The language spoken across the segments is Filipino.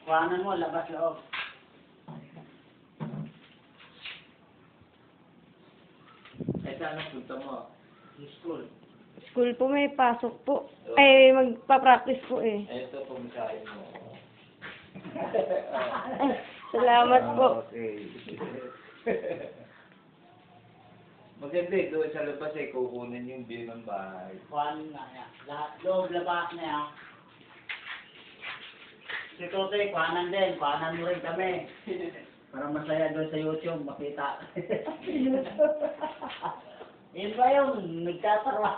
Kuhanan mo, labas loob. Eh, saan ang punta mo? School. School po, may pasok po. Ay, magpa-practice po eh. Ito, pumisahin mo. Ay, salamat po. Okay. Maganda eh, doon sa labas eh, kukunin yung bill ng bahay. Kuhanan nga niya. Lahat, loob, labas na yan. Si Totoy, kuhanan din. Kuhanan mo rin kami. Para masaya doon sa YouTube, makita. Yun ba yung nagtatarwa?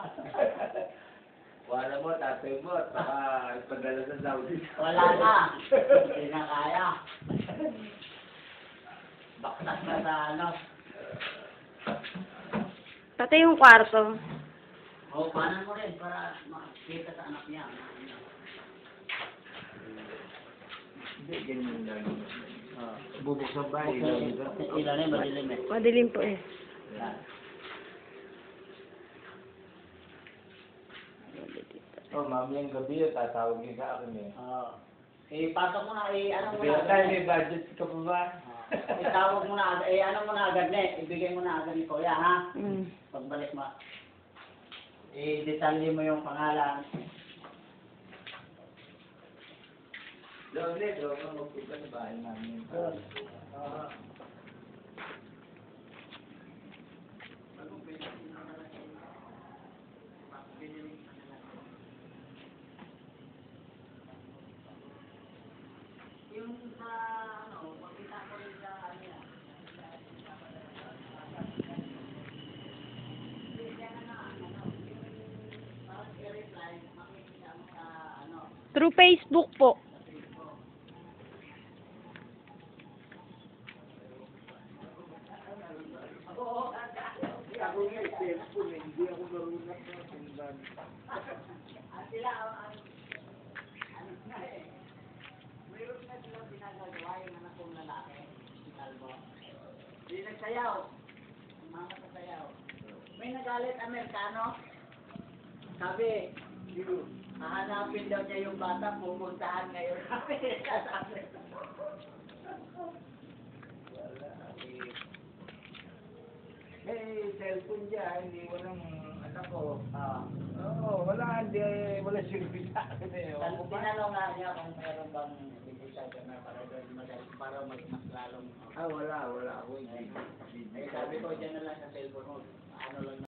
Wala mo, tatay mo, at baka ipadala sa Saudi. Wala na. Hindi na kaya. Baktas na sa ano. Pati yung kwarto. O, kuhanan mo rin para makita sa anak niya. Hindi, ganyan lang. Bubuksan ba? Ilan eh, madilim eh. Madilim po eh. Yan. Oh, mamayang gabi yun, tatawagin ka akin eh. Oo. Pasok mo na, ano mo Kaya na. tayo, may budget ka pa ba? Itawag mo na, ano mo na agad na ibigay mo na agad ni Kuya, ha? Mm. Pagbalik mo. Detalye mo yung pangalan. Doble, magpunta sa bahay namin. Oo. Yung sa, ano, makita ko rin sa, ano yan. Through Facebook po. Ako nga, cellphone eh. Hindi ako marunong na sundan. Sila, ano na eh. Mayroon na silang pinagagawa yung anak kong lalaki, si Calvo. Hindi nagsayaw. Mga sasayaw. May nagalit Amerikano. Sabi, hahanapin daw niya yung bata, pupuntahan ngayon. Sabi. May cellphone dyan, hindi walang anak ko. Oo, wala service sa akin eh. Tinanong nga niya kung meron bang bibisa ka na para mas lalong. Wala ako. Eh, sabi ko dyan na lang sa cellphone mo. Ano lang